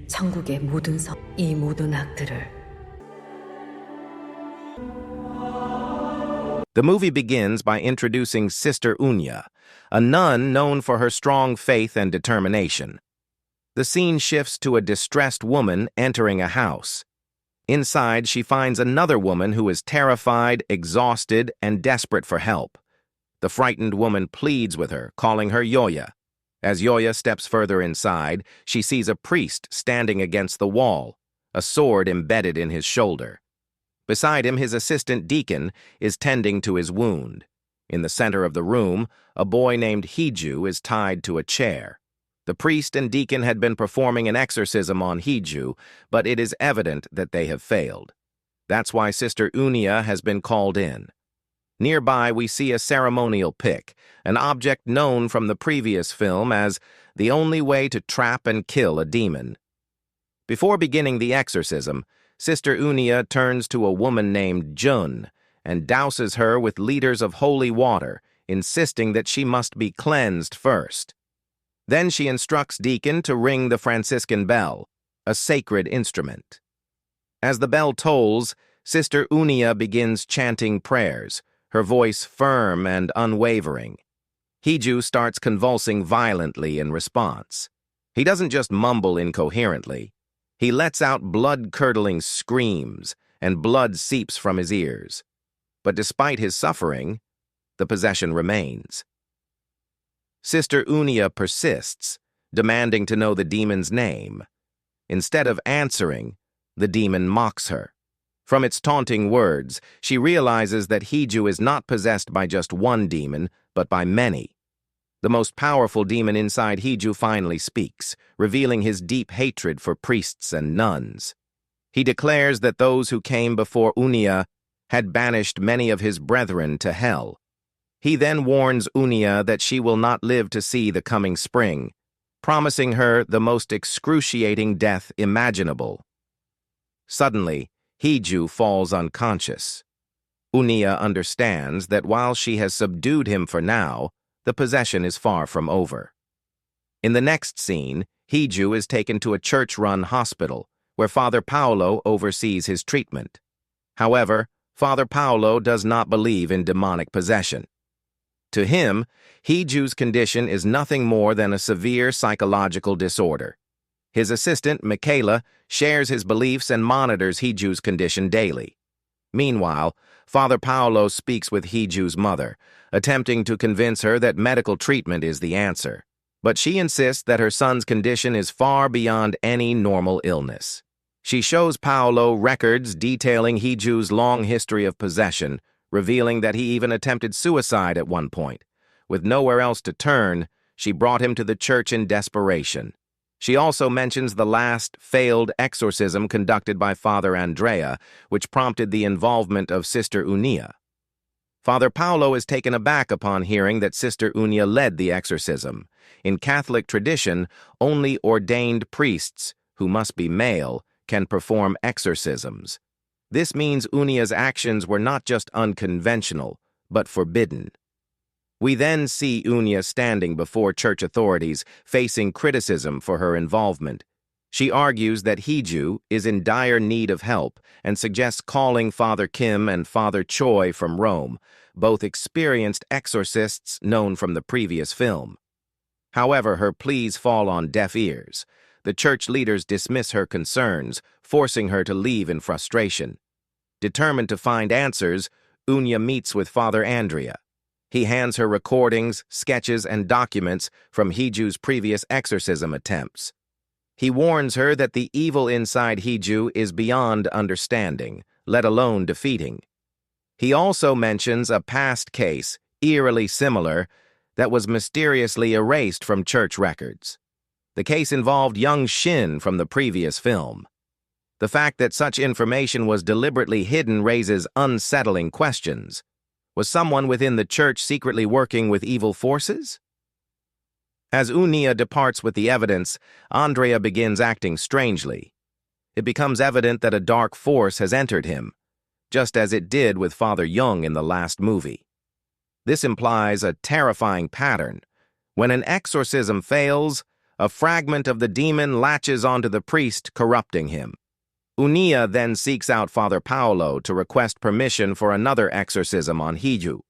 천국의 모든 이 모든 악들을. The movie begins by introducing Sister Unia, a nun known for her strong faith and determination. The scene shifts to a distressed woman entering a house. Inside, she finds another woman who is terrified, exhausted, and desperate for help. The frightened woman pleads with her, calling her Yoya. As Yoya steps further inside, she sees a priest standing against the wall, a sword embedded in his shoulder. Beside him, his assistant Deacon is tending to his wound. In the center of the room, a boy named Hiju is tied to a chair. The priest and Deacon had been performing an exorcism on Hiju, but it is evident that they have failed. That's why Sister Unia has been called in. Nearby, we see a ceremonial pick, an object known from the previous film as the only way to trap and kill a demon. Before beginning the exorcism, Sister Unia turns to a woman named Jun and douses her with liters of holy water, insisting that she must be cleansed first. Then she instructs Deacon to ring the Franciscan bell, a sacred instrument. As the bell tolls, Sister Unia begins chanting prayers, her voice firm and unwavering. Hiju starts convulsing violently in response. He doesn't just mumble incoherently. He lets out blood-curdling screams, and blood seeps from his ears. But despite his suffering, the possession remains. Sister Unia persists, demanding to know the demon's name. Instead of answering, the demon mocks her. From its taunting words, she realizes that Hiju is not possessed by just one demon, but by many. The most powerful demon inside Hiju finally speaks, revealing his deep hatred for priests and nuns. He declares that those who came before Unia had banished many of his brethren to hell. He then warns Unia that she will not live to see the coming spring, promising her the most excruciating death imaginable. Suddenly, Hiju falls unconscious. Unia understands that while she has subdued him for now, the possession is far from over. In the next scene, Hiju is taken to a church-run hospital, where Father Paolo oversees his treatment. However, Father Paolo does not believe in demonic possession. To him, Hiju's condition is nothing more than a severe psychological disorder. His assistant, Michaela, shares his beliefs and monitors Hiju's condition daily. Meanwhile, Father Paolo speaks with Hiju's mother, attempting to convince her that medical treatment is the answer. But she insists that her son's condition is far beyond any normal illness. She shows Paolo records detailing Hiju's long history of possession, revealing that he even attempted suicide at one point. With nowhere else to turn, she brought him to the church in desperation. She also mentions the last failed exorcism conducted by Father Andrea, which prompted the involvement of Sister Unia. Father Paolo is taken aback upon hearing that Sister Unia led the exorcism. In Catholic tradition, only ordained priests, who must be male, can perform exorcisms. This means Unia's actions were not just unconventional, but forbidden. We then see Unia standing before church authorities, facing criticism for her involvement. She argues that Hiju is in dire need of help and suggests calling Father Kim and Father Choi from Rome, both experienced exorcists known from the previous film. However, her pleas fall on deaf ears. The church leaders dismiss her concerns, forcing her to leave in frustration. Determined to find answers, Unia meets with Father Andrea. He hands her recordings, sketches, and documents from Hiju's previous exorcism attempts. He warns her that the evil inside Hiju is beyond understanding, let alone defeating. He also mentions a past case, eerily similar, that was mysteriously erased from church records. The case involved young Shin from the previous film. The fact that such information was deliberately hidden raises unsettling questions. Was someone within the church secretly working with evil forces? As Unia departs with the evidence, Andrea begins acting strangely. It becomes evident that a dark force has entered him, just as it did with Father Young in the last movie. This implies a terrifying pattern. When an exorcism fails, A fragment of the demon latches onto the priest, corrupting him. Unia then seeks out Father Paolo to request permission for another exorcism on Hiju.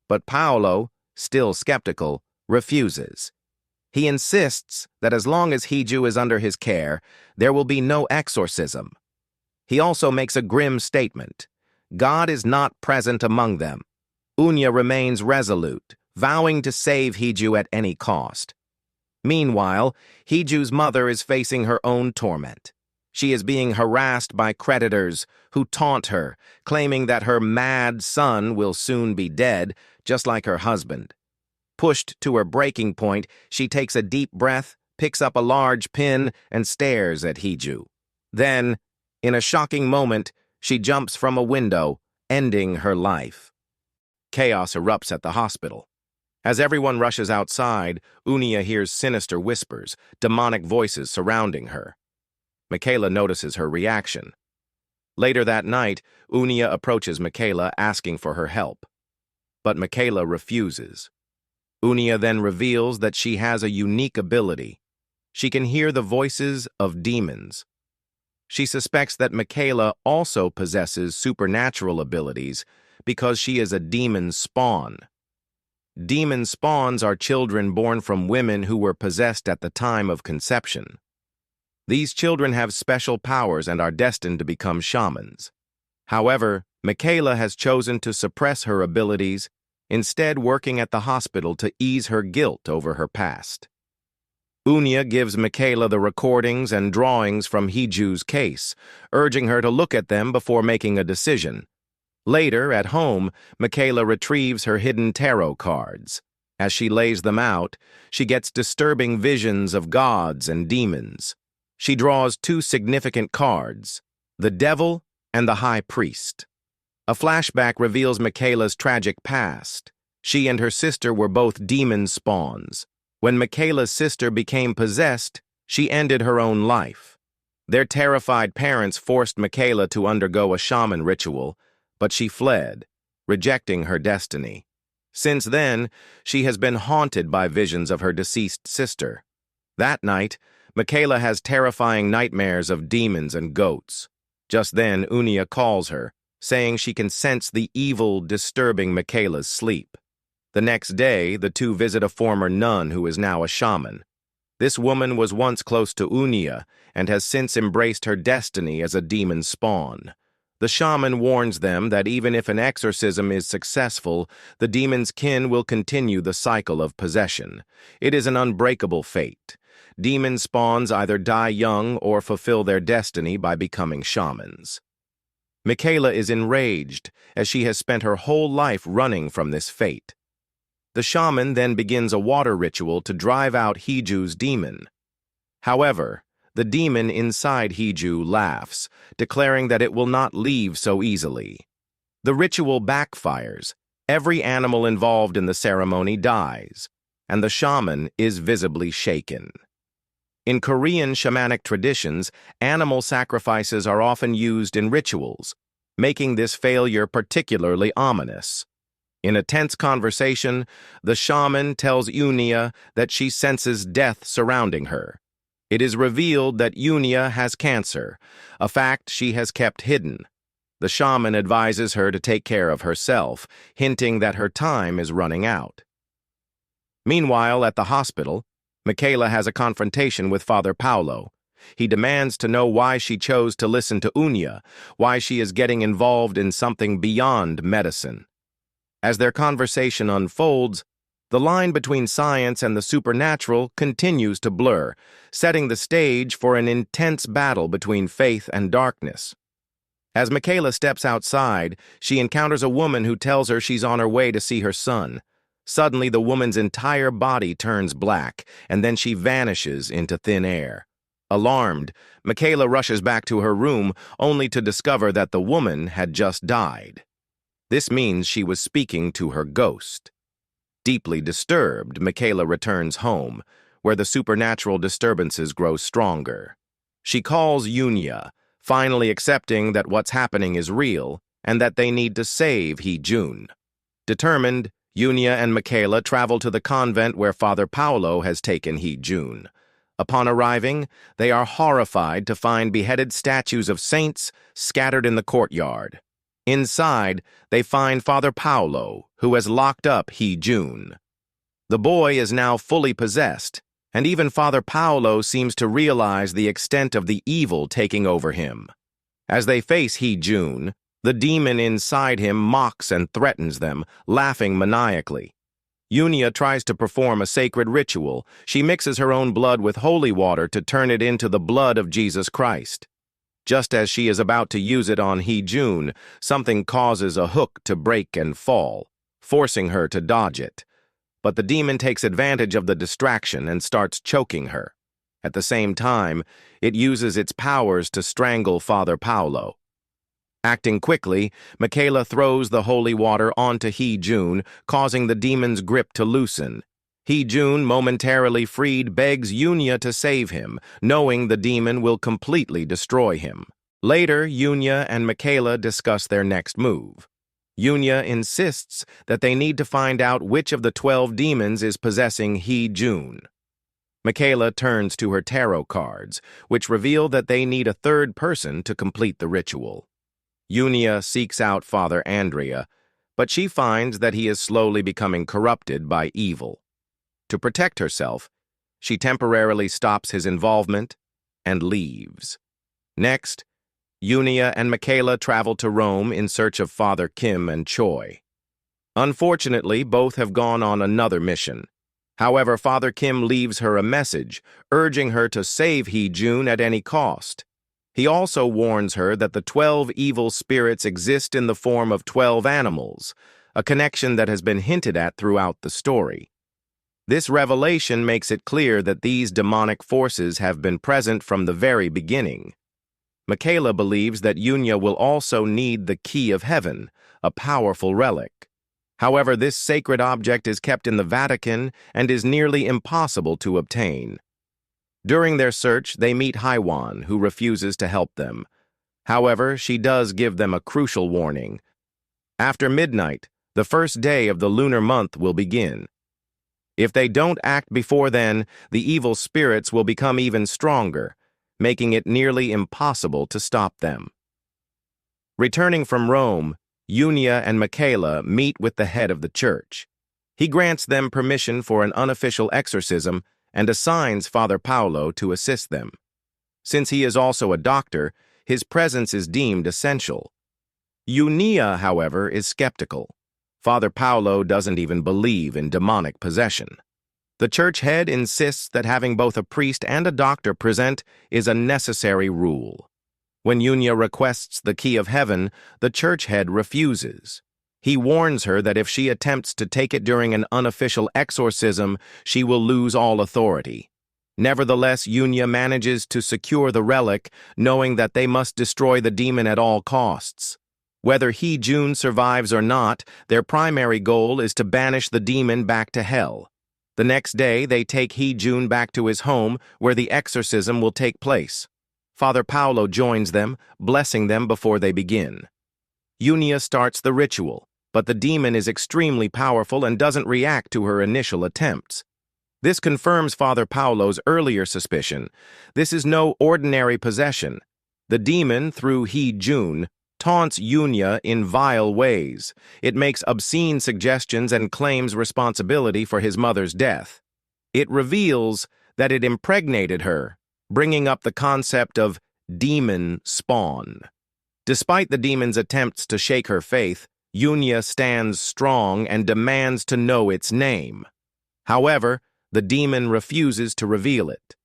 But Paolo, still skeptical, refuses. He insists that as long as Hiju is under his care, there will be no exorcism. He also makes a grim statement. God is not present among them. Unia remains resolute, vowing to save Hiju at any cost. Meanwhile, Hiju's mother is facing her own torment. She is being harassed by creditors who taunt her, claiming that her mad son will soon be dead, just like her husband. Pushed to her breaking point, she takes a deep breath, picks up a large pin, and stares at Hiju. Then, in a shocking moment, she jumps from a window, ending her life. Chaos erupts at the hospital. As everyone rushes outside, Unia hears sinister whispers, demonic voices surrounding her. Michaela notices her reaction. Later that night, Unia approaches Michaela asking for her help. But Michaela refuses. Unia then reveals that she has a unique ability. She can hear the voices of demons. She suspects that Michaela also possesses supernatural abilities because she is a demon spawn. Demon spawns are children born from women who were possessed at the time of conception. These children have special powers and are destined to become shamans. However, Michaela has chosen to suppress her abilities, instead working at the hospital to ease her guilt over her past. Unia gives Michaela the recordings and drawings from Hiju's case, urging her to look at them before making a decision. Later, at home, Michaela retrieves her hidden tarot cards. As she lays them out, she gets disturbing visions of gods and demons. She draws two significant cards, the Devil and the High Priest. A flashback reveals Michaela's tragic past. She and her sister were both demon spawns. When Michaela's sister became possessed, she ended her own life. Their terrified parents forced Michaela to undergo a shaman ritual, but she fled, rejecting her destiny. Since then, she has been haunted by visions of her deceased sister. That night, Michaela has terrifying nightmares of demons and goats. Just then, Unia calls her, saying she can sense the evil disturbing Michaela's sleep. The next day, the two visit a former nun who is now a shaman. This woman was once close to Unia and has since embraced her destiny as a demon spawn. The shaman warns them that even if an exorcism is successful, the demon's kin will continue the cycle of possession. It is an unbreakable fate. Demon spawns either die young or fulfill their destiny by becoming shamans. Michaela is enraged, as she has spent her whole life running from this fate. The shaman then begins a water ritual to drive out Hiju's demon. However, the demon inside Hiju laughs, declaring that it will not leave so easily. The ritual backfires. Every animal involved in the ceremony dies, and the shaman is visibly shaken. In Korean shamanic traditions, animal sacrifices are often used in rituals, making this failure particularly ominous. In a tense conversation, the shaman tells Unia that she senses death surrounding her. It is revealed that Unia has cancer, a fact she has kept hidden. The shaman advises her to take care of herself, hinting that her time is running out. Meanwhile, at the hospital, Michaela has a confrontation with Father Paolo. He demands to know why she chose to listen to Unia, why she is getting involved in something beyond medicine. As their conversation unfolds, the line between science and the supernatural continues to blur, setting the stage for an intense battle between faith and darkness. As Michaela steps outside, she encounters a woman who tells her she's on her way to see her son. Suddenly, the woman's entire body turns black, and then she vanishes into thin air. Alarmed, Michaela rushes back to her room, only to discover that the woman had just died. This means she was speaking to her ghost. Deeply disturbed, Michaela returns home, where the supernatural disturbances grow stronger. She calls Unia, finally accepting that what's happening is real and that they need to save Hiju. Determined, Unia and Michaela travel to the convent where Father Paolo has taken Hiju. Upon arriving, they are horrified to find beheaded statues of saints scattered in the courtyard. Inside, they find Father Paolo, who has locked up Hiju. The boy is now fully possessed, and even Father Paolo seems to realize the extent of the evil taking over him. As they face Hiju, the demon inside him mocks and threatens them, laughing maniacally. Unia tries to perform a sacred ritual. She mixes her own blood with holy water to turn it into the blood of Jesus Christ. Just as she is about to use it on Hiju, something causes a hook to break and fall, forcing her to dodge it. But the demon takes advantage of the distraction and starts choking her. At the same time, it uses its powers to strangle Father Paolo. Acting quickly, Michaela throws the holy water onto Hiju, causing the demon's grip to loosen. Hiju, momentarily freed, begs Unia to save him, knowing the demon will completely destroy him. Later, Unia and Michaela discuss their next move. Unia insists that they need to find out which of the 12 demons is possessing Hiju. Michaela turns to her tarot cards, which reveal that they need a third person to complete the ritual. Unia seeks out Father Andrea, but she finds that he is slowly becoming corrupted by evil. To protect herself, she temporarily stops his involvement and leaves. Next, Unia and Michaela travel to Rome in search of Father Kim and Choi. Unfortunately, both have gone on another mission. However, Father Kim leaves her a message, urging her to save Hiju at any cost. He also warns her that the 12 evil spirits exist in the form of 12 animals, a connection that has been hinted at throughout the story. This revelation makes it clear that these demonic forces have been present from the very beginning. Michaela believes that Unia will also need the Key of Heaven, a powerful relic. However, this sacred object is kept in the Vatican and is nearly impossible to obtain. During their search, they meet Haiwan, who refuses to help them. However, she does give them a crucial warning. After midnight, the first day of the lunar month will begin. If they don't act before then, the evil spirits will become even stronger, making it nearly impossible to stop them. Returning from Rome, Unia and Michaela meet with the head of the church. He grants them permission for an unofficial exorcism and assigns Father Paolo to assist them. Since he is also a doctor, his presence is deemed essential. Unia, however, is skeptical. Father Paolo doesn't even believe in demonic possession. The church head insists that having both a priest and a doctor present is a necessary rule. When Unia requests the Key of Heaven, the church head refuses. He warns her that if she attempts to take it during an unofficial exorcism, she will lose all authority. Nevertheless, Unia manages to secure the relic, knowing that they must destroy the demon at all costs. Whether Hiju survives or not, their primary goal is to banish the demon back to hell. The next day, they take Hiju back to his home, where the exorcism will take place. Father Paolo joins them, blessing them before they begin. Unia starts the ritual, but the demon is extremely powerful and doesn't react to her initial attempts. This confirms Father Paolo's earlier suspicion. This is no ordinary possession. The demon, through Hiju, taunts Unia in vile ways. It makes obscene suggestions and claims responsibility for his mother's death. It reveals that it impregnated her, bringing up the concept of demon spawn. Despite the demon's attempts to shake her faith, Unia stands strong and demands to know its name. However, the demon refuses to reveal it.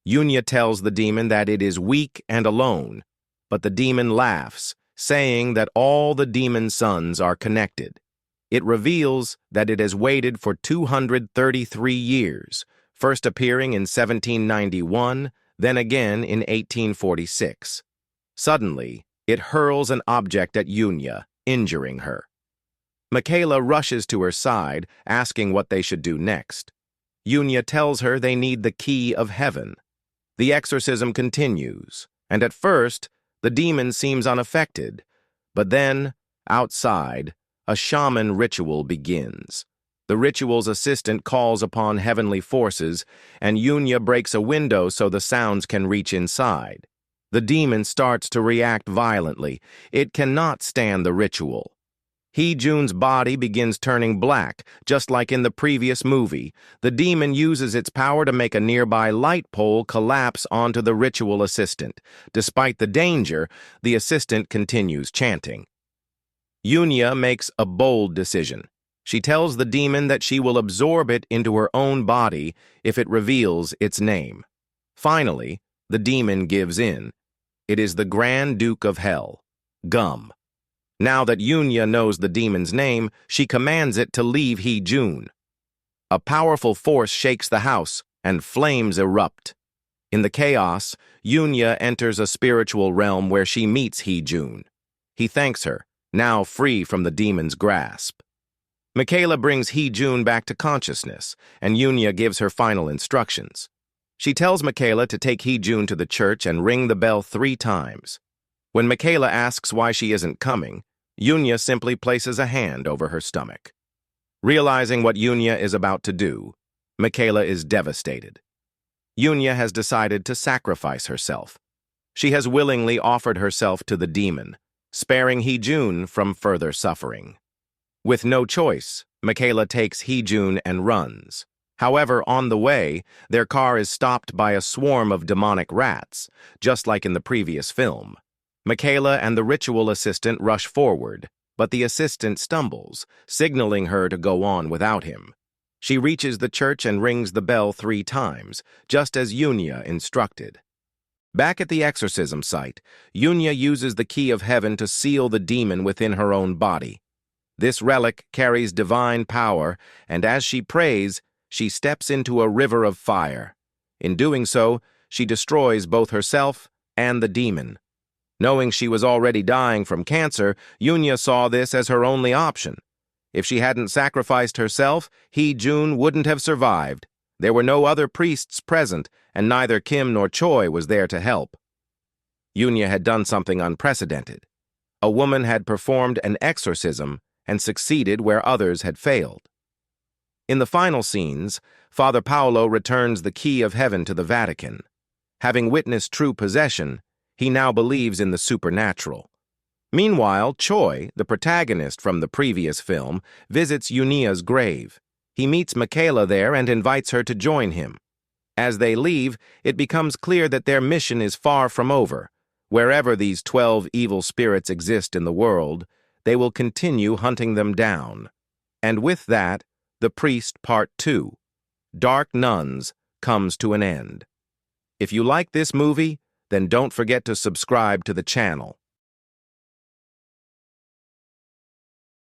Unia tells the demon that it is weak and alone, but the demon laughs, saying that all the demon sons are connected. It reveals that it has waited for 233 years, first appearing in 1791, then again in 1846. Suddenly, it hurls an object at Unia, injuring her. Michaela rushes to her side, asking what they should do next. Unia tells her they need the Key of Heaven. The exorcism continues, and at first, the demon seems unaffected. But then, outside, a shaman ritual begins. The ritual's assistant calls upon heavenly forces, and Unia breaks a window so the sounds can reach inside. The demon starts to react violently. It cannot stand the ritual. Hijun's body begins turning black, just like in the previous movie. The demon uses its power to make a nearby light pole collapse onto the ritual assistant. Despite the danger, the assistant continues chanting. Unia makes a bold decision. She tells the demon that she will absorb it into her own body if it reveals its name. Finally, the demon gives in. It is the Grand Duke of Hell, Gum. Now that Unia knows the demon's name, she commands it to leave Hijun. A powerful force shakes the house, and flames erupt. In the chaos, Unia enters a spiritual realm where she meets Hijun. He thanks her, now free from the demon's grasp. Michaela brings Hijun back to consciousness, and Unia gives her final instructions. She tells Michaela to take Hijun to the church and ring the bell 3 times. When Michaela asks why she isn't coming, Unia simply places a hand over her stomach. Realizing what Unia is about to do, Michaela is devastated. Unia has decided to sacrifice herself. She has willingly offered herself to the demon, sparing Hijun from further suffering. With no choice, Michaela takes Hijun and runs. However, on the way, their car is stopped by a swarm of demonic rats, just like in the previous film. Michaela and the ritual assistant rush forward, but the assistant stumbles, signaling her to go on without him. She reaches the church and rings the bell 3 times, just as Unia instructed. Back at the exorcism site, Unia uses the key of heaven to seal the demon within her own body. This relic carries divine power, and as she prays, she steps into a river of fire. In doing so, she destroys both herself and the demon. Knowing she was already dying from cancer, Unia saw this as her only option. If she hadn't sacrificed herself, Hijun wouldn't have survived. There were no other priests present, and neither Kim nor Choi was there to help. Unia had done something unprecedented. A woman had performed an exorcism and succeeded where others had failed. In the final scenes, Father Paolo returns the key of heaven to the Vatican. Having witnessed true possession, he now believes in the supernatural. Meanwhile, Choi, the protagonist from the previous film, visits Unia's grave. He meets Michaela there and invites her to join him. As they leave, it becomes clear that their mission is far from over. Wherever these 12 evil spirits exist in the world, they will continue hunting them down. And with that, The Priest Part 2, Dark Nuns, comes to an end. If you like this movie, then don't forget to subscribe to the channel.